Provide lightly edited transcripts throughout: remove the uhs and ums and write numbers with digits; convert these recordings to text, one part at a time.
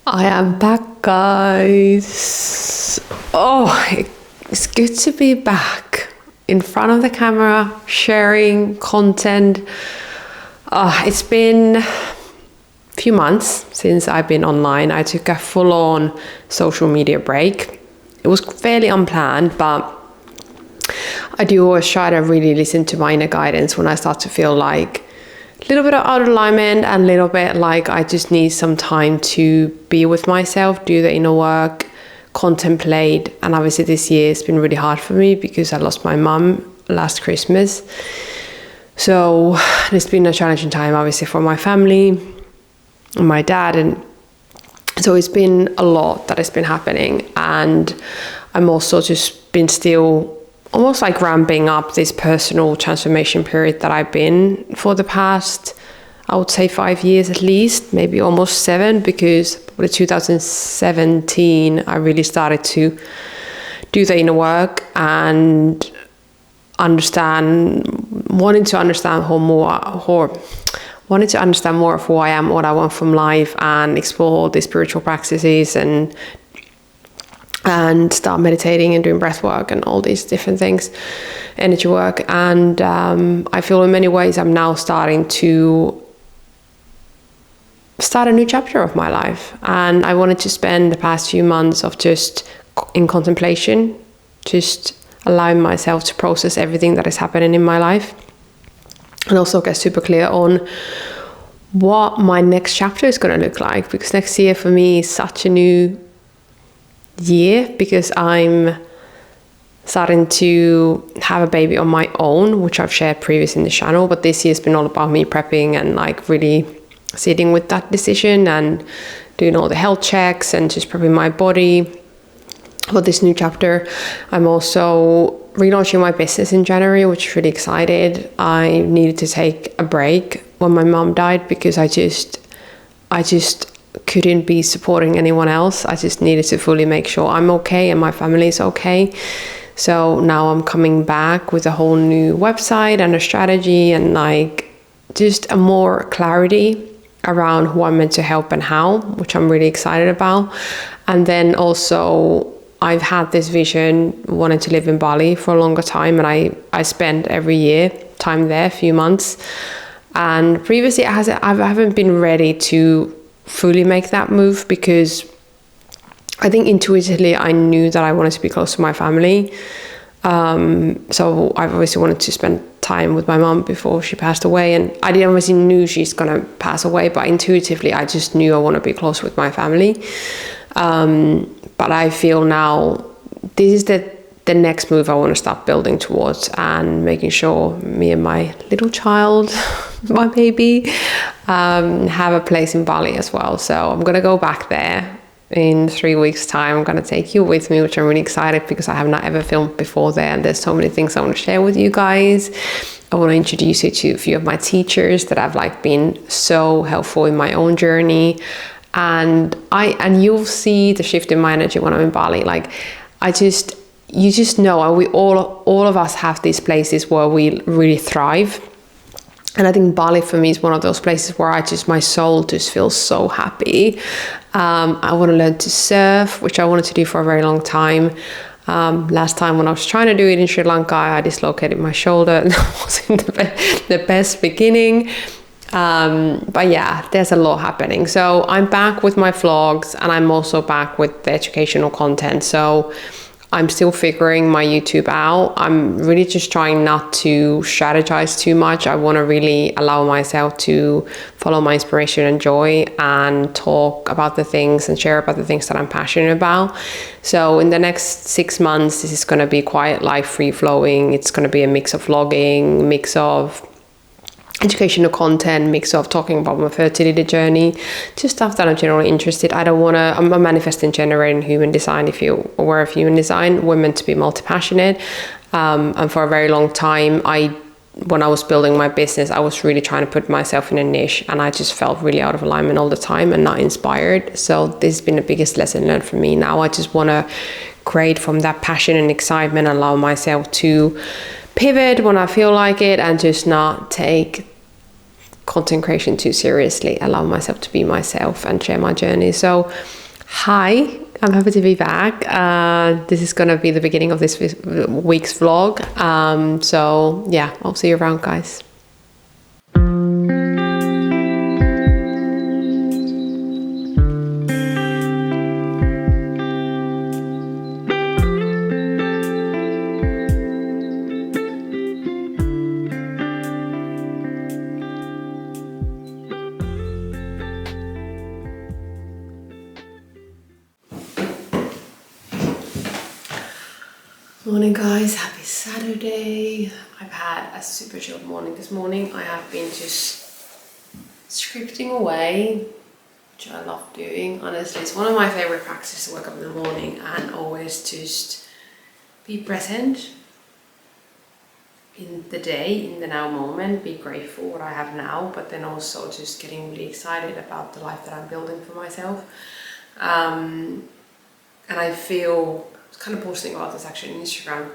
I am back, guys. Oh, it's good to be back in front of the camera, sharing content. It's been a few months since I've been online. I took a full-on social media break. It was fairly unplanned, but I do always try to really listen to my inner guidance when I start to feel like a little bit of out of alignment and a little bit like I just need some time to be with myself, do the inner work, contemplate. And obviously this year it's been really hard for me because I lost my mum last Christmas. So it's been a challenging time obviously for my family and my dad, and so it's been a lot that has been happening. And I'm also just been still almost like ramping up this personal transformation period that I've been for the past, I would say 5 years at least, maybe almost 7, because with 2017 I really started to do the inner work and wanting to understand more of who I am, what I want from life, and explore the spiritual practices and start meditating and doing breath work and all these different things, energy work. And I feel in many ways I'm now starting to start a new chapter of my life. And I wanted to spend the past few months of just in contemplation, just allowing myself to process everything that is happening in my life, and also get super clear on what my next chapter is going to look like, because next year for me is such a new year, because I'm starting to have a baby on my own, which I've shared previously in the channel. But this year's been all about me prepping and like really sitting with that decision and doing all the health checks and just prepping my body for this new chapter. I'm also relaunching my business in January, which is really excited. I needed to take a break when my mom died because I just couldn't be supporting anyone else. I just needed to fully make sure I'm okay and my family is okay. So now I'm coming back with a whole new website and a strategy and like just a more clarity around who I'm meant to help and how, which I'm really excited about. And then also I've had this vision wanting to live in Bali for a longer time, and I spend every year time there, a few months. And previously I haven't been ready to fully make that move because I think intuitively I knew that I wanted to be close to my family. So I've obviously wanted to spend time with my mom before she passed away, and I didn't obviously knew she's gonna pass away, but intuitively I just knew I want to be close with my family. But I feel now this is the next move I want to start building towards, and making sure me and my little child, my baby, have a place in Bali as well. So I'm going to go back there in 3 weeks' time. I'm going to take you with me, which I'm really excited because I have not ever filmed before there, and there's so many things I want to share with you guys. I want to introduce you to a few of my teachers that have like been so helpful in my own journey. And you'll see the shift in my energy when I'm in Bali. Like you just know, and we all of us have these places where we really thrive. And I think Bali for me is one of those places where my soul just feels so happy. I want to learn to surf, which I wanted to do for a very long time. Last time when I was trying to do it in Sri Lanka, I dislocated my shoulder, and that wasn't the best beginning. But yeah, there's a lot happening. So I'm back with my vlogs, and I'm also back with the educational content. So I'm still figuring my YouTube out. I'm really just trying not to strategize too much. I want to really allow myself to follow my inspiration and joy and talk about the things and share about the things that I'm passionate about. So in the next 6 months, this is going to be quite life free flowing. It's going to be a mix of vlogging, mix of educational content, mix of talking about my fertility journey, just stuff that I'm generally interested. I'm a manifesting generator in human design. If you're aware of human design, we're meant to be multi-passionate. And for a very long time, when I was building my business, I was really trying to put myself in a niche, and I just felt really out of alignment all the time and not inspired. So this has been the biggest lesson learned for me. Now I just want to create from that passion and excitement, allow myself to pivot when I feel like it, and just not take content creation too seriously, allow myself to be myself and share my journey. So hi, I'm happy to be back. This is gonna be the beginning of this week's vlog. So yeah, I'll see you around, guys. Morning, guys, happy Saturday. I've had a super chilled morning this morning. I have been just scripting away, which I love doing. Honestly, it's one of my favorite practices to wake up in the morning and always just be present in the day, in the now moment, be grateful what I have now, but then also just getting really excited about the life that I'm building for myself. And I feel, I was kind of posting about this actually on Instagram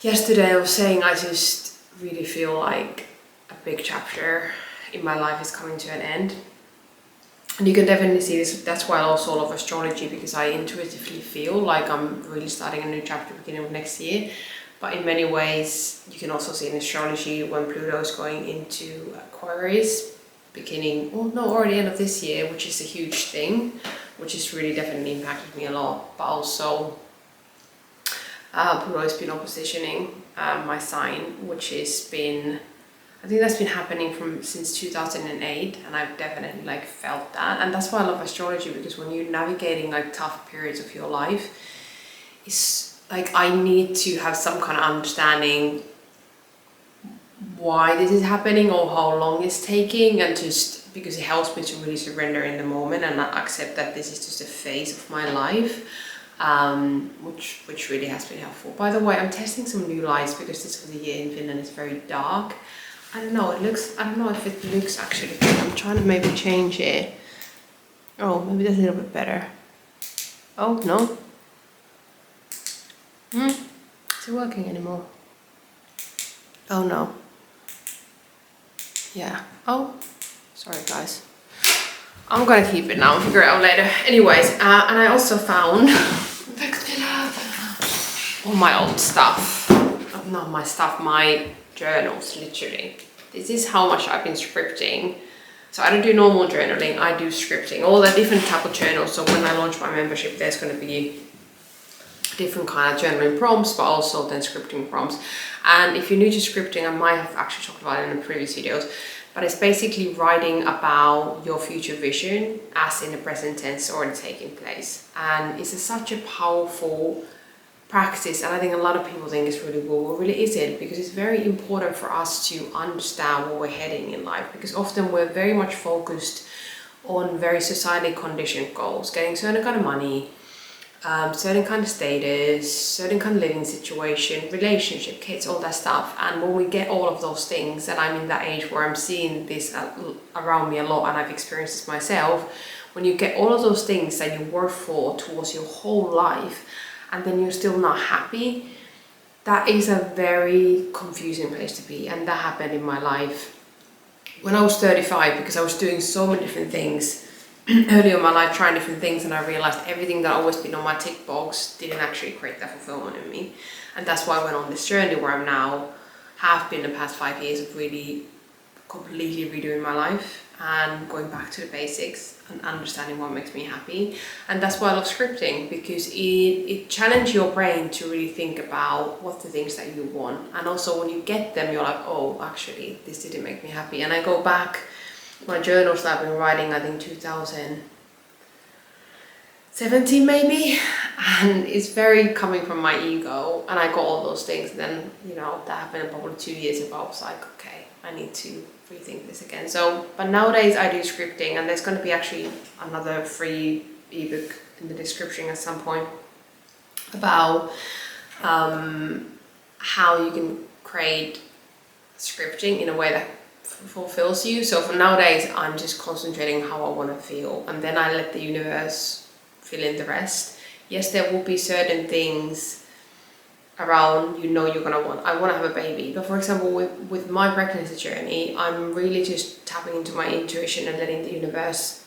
yesterday. I was saying I just really feel like a big chapter in my life is coming to an end. And you can definitely see this, that's why I also love astrology, because I intuitively feel like I'm really starting a new chapter beginning of next year. But in many ways, you can also see in astrology when Pluto is going into Aquarius, beginning, well, no, already end of this year, which is a huge thing, which has really definitely impacted me a lot. But also, Pluto has been oppositioning my sign, which has been, I think that's been happening since 2008, and I've definitely like felt that. And that's why I love astrology, because when you're navigating like tough periods of your life, it's like I need to have some kind of understanding why this is happening or how long it's taking, and just because it helps me to really surrender in the moment and not accept that this is just a phase of my life, which really has been helpful. By the way, I'm testing some new lights because this of the year in Finland is very dark. I don't know, I don't know if it looks actually good. I'm trying to maybe change it. Oh, maybe that's a little bit better. Oh, no. Is it working anymore? Oh no. Yeah. Oh, sorry guys. I'm gonna keep it now and figure it out later. Anyways, and I also found all my old stuff. Not my stuff, my journals, literally. This is how much I've been scripting. So I don't do normal journaling, I do scripting. All the different type of journals. So when I launch my membership, there's gonna be different kind of journaling prompts, but also then scripting prompts. And if you're new to scripting, I might have actually talked about it in the previous videos, but it's basically writing about your future vision as in the present tense already taking place. And it's such a powerful practice, and I think a lot of people think it's really well, really is it? Because it's very important for us to understand where we're heading in life, because often we're very much focused on very society conditioned goals, getting certain kind of money, certain kind of status, certain kind of living situation, relationship, kids, all that stuff. And when we get all of those things, and I'm in that age where I'm seeing this around me a lot, and I've experienced this myself, when you get all of those things that you work for towards your whole life, and then you're still not happy, that is a very confusing place to be. And that happened in my life when I was 35, because I was doing so many different things early in my life, trying different things, and I realized everything that always been on my tick box didn't actually create that fulfillment in me. And that's why I went on this journey where I'm now, have been the past 5 years of really completely redoing my life and going back to the basics and understanding what makes me happy. And that's why I love scripting, because it challenges your brain to really think about what the things that you want. And also when you get them, you're like, oh, actually, this didn't make me happy. And I go back my journals that I've been writing, I think 2017 maybe, and it's very coming from my ego, and I got all those things. And then, you know, that happened probably 2 years ago. I was like, okay, I need to rethink this again. So, but nowadays I do scripting, and there's going to be actually another free ebook in the description at some point about how you can create scripting in a way that fulfills you. So for nowadays, I'm just concentrating how I want to feel, and then I let the universe fill in the rest. Yes, there will be certain things around, you know, I want to have a baby. But for example, with my pregnancy journey, I'm really just tapping into my intuition and letting the universe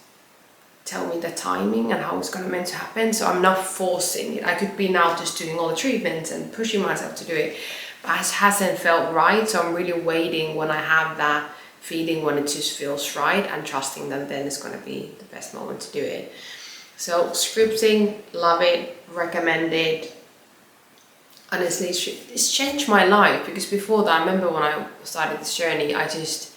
tell me the timing and how it's gonna meant to happen. So I'm not forcing it. I could be now just doing all the treatments and pushing myself to do it, but it hasn't felt right. So I'm really waiting when I have that feeling, when it just feels right, and trusting that then it's gonna be the best moment to do it. So scripting, love it, recommend it. Honestly, it's changed my life, because before that, I remember when I started this journey, I just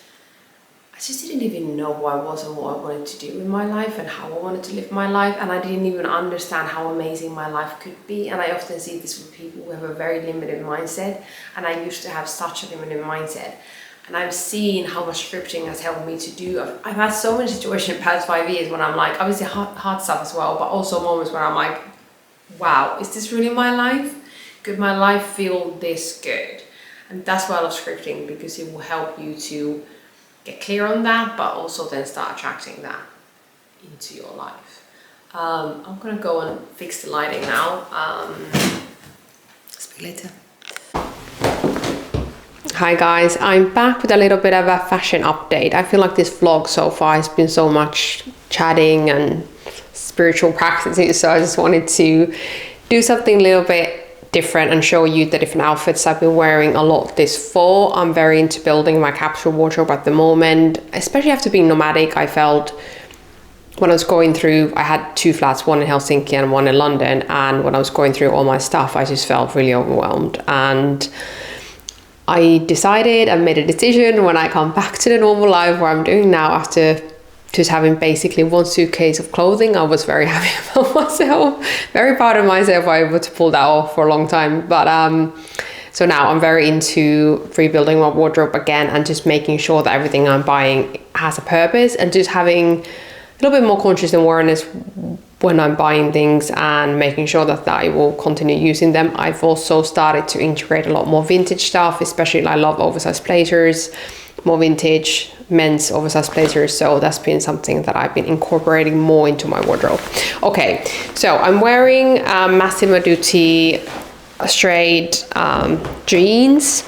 didn't even know who I was and what I wanted to do with my life and how I wanted to live my life, and I didn't even understand how amazing my life could be. And I often see this with people who have a very limited mindset, and I used to have such a limited mindset. And I've seen how much scripting has helped me to do. I've had so many situations in the past 5 years when I'm like, obviously hard stuff as well, but also moments where I'm like, wow, is this really my life? Could my life feel this good? And that's why I love scripting, because it will help you to get clear on that, but also then start attracting that into your life. I'm gonna go and fix the lighting now. Speak later. Hi guys, I'm back with a little bit of a fashion update. I feel like this vlog so far has been so much chatting and spiritual practices, so I just wanted to do something a little bit different and show you the different outfits I've been wearing a lot this fall. I'm very into building my capsule wardrobe at the moment, especially after being nomadic. I felt when I was going through, I had 2 flats, one in Helsinki and one in London, and when I was going through all my stuff, I just felt really overwhelmed. And I decided and made a decision when I come back to the normal life where I'm doing now, after just having basically 1 suitcase of clothing. I was very happy about myself, very proud of myself. I was able to pull that off for a long time. But so now I'm very into rebuilding my wardrobe again, and just making sure that everything I'm buying has a purpose, and just having a little bit more conscious awareness when I'm buying things, and making sure that I will continue using them. I've also started to integrate a lot more vintage stuff, especially I love oversized blazers, more vintage men's oversized blazers. So that's been something that I've been incorporating more into my wardrobe. Okay, so I'm wearing Massimo Dutti straight jeans,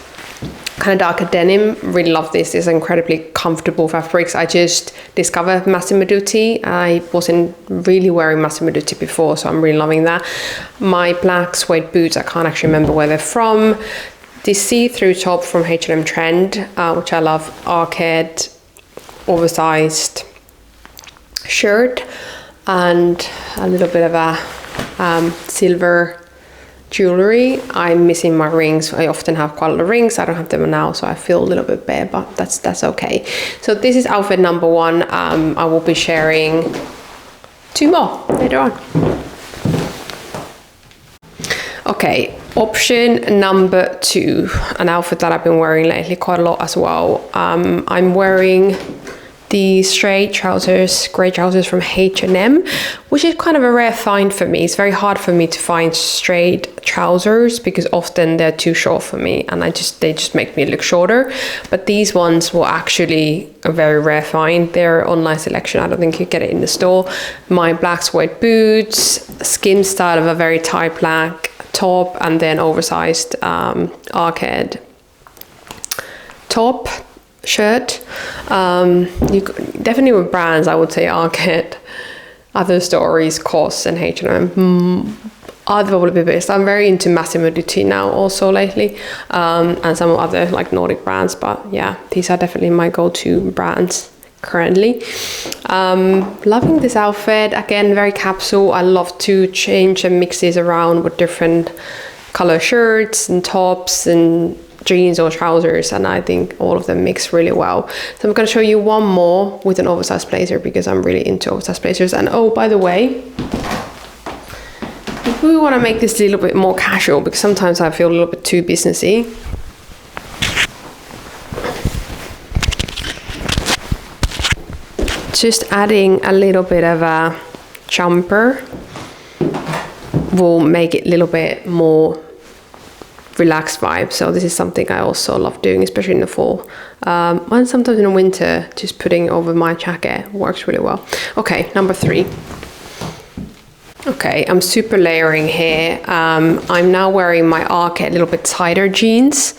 kind of darker denim. Really love this. It's incredibly comfortable fabrics. I just discovered Massimo Dutti. I wasn't really wearing Massimo Dutti before, so I'm really loving that. My black suede boots, I can't actually remember where they're from. The see-through top from H&M Trend, which I love. Arcade, oversized shirt, and a little bit of a silver jewelry. I'm missing my rings. I often have quite a lot of rings. I don't have them now, so I feel a little bit bare, but that's okay. So this is outfit number 1. I will be sharing 2 more later on. Okay, option number 2, an outfit that I've been wearing lately quite a lot as well. I'm wearing the straight trousers, grey trousers from H&M, which is kind of a rare find for me. It's very hard for me to find straight trousers, because often they're too short for me, and they just make me look shorter. But these ones were actually a very rare find. They're online selection. I don't think you get it in the store. My black suede boots, skin style of a very tight black top, and then oversized arcade top shirt. You definitely with brands, I would say Arcade, Other Stories, COS, and H&M are probably the best. I'm very into Massimo Dutti now also lately, and some other like Nordic brands, but yeah, these are definitely my go-to brands currently. Loving this outfit. Again, very capsule. I love to change and mix these around with different color shirts and tops and jeans or trousers, and I think all of them mix really well. So I'm going to show you one more with an oversized blazer, because I'm really into oversized blazers. And oh, by the way, if we want to make this a little bit more casual, because sometimes I feel a little bit too businessy, just adding a little bit of a jumper will make it a little bit more relaxed vibe. So this is something I also love doing, especially in the fall, and sometimes in the winter, just putting over my jacket works really well. Okay, number 3. Okay, I'm super layering here. I'm now wearing my Arke a little bit tighter jeans.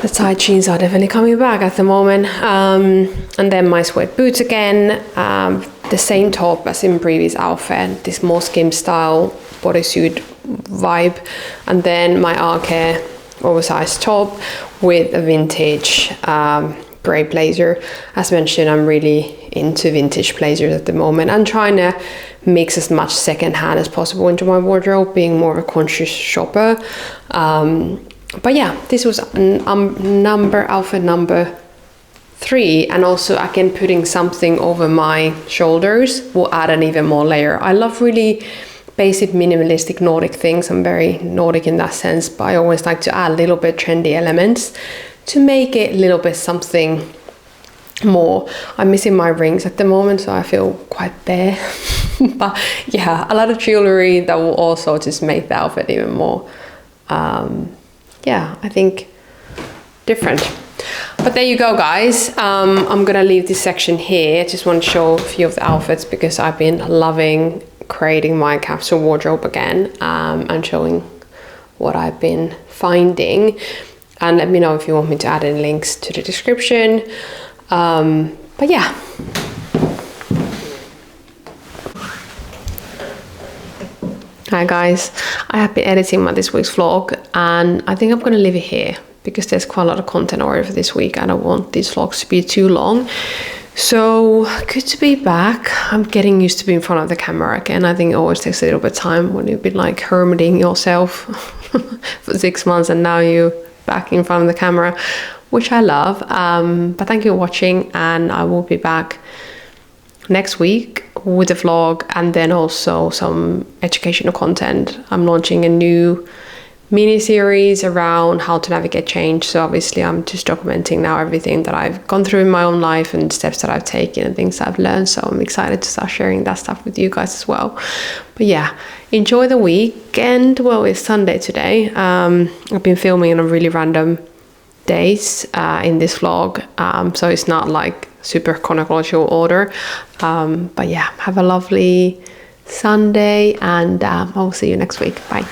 The tight jeans are definitely coming back at the moment. And then my sweat boots again. The same top as in previous outfit, this more skim style bodysuit vibe. And then my Arke oversized top with a vintage grey blazer. As mentioned, I'm really into vintage blazers at the moment. I'm trying to mix as much secondhand as possible into my wardrobe, being more of a conscious shopper. But yeah, this was outfit number 3, and also again putting something over my shoulders will add an even more layer. I love really basic minimalistic Nordic things. I'm very Nordic in that sense, but I always like to add a little bit trendy elements to make it a little bit something more. I'm missing my rings at the moment, so I feel quite bare. But yeah, a lot of jewelry that will also just make the outfit even more I think different. But there you go, guys. I'm gonna leave this section here. I just want to show a few of the outfits because I've been loving creating my capsule wardrobe again, and showing what I've been finding. And let me know if you want me to add any links to the description. But yeah. Hi guys, I have been editing this week's vlog, and I think I'm gonna leave it here because there's quite a lot of content already for this week. I don't want these vlogs to be too long. So good to be back. I'm getting used to being in front of the camera again. I think it always takes a little bit of time when you've been like hermiting yourself for 6 months, and now you're back in front of the camera, which I love. But thank you for watching, and I will be back next week with a vlog and then also some educational content. I'm launching a new mini series around how to navigate change. So obviously I'm just documenting now everything that I've gone through in my own life and steps that I've taken and things that I've learned. So I'm excited to start sharing that stuff with you guys as well. But yeah, enjoy the weekend. Well, it's Sunday today. I've been filming on a really random days in this vlog, so it's not like super chronological order, but yeah, have a lovely Sunday, and I'll see you next week. Bye.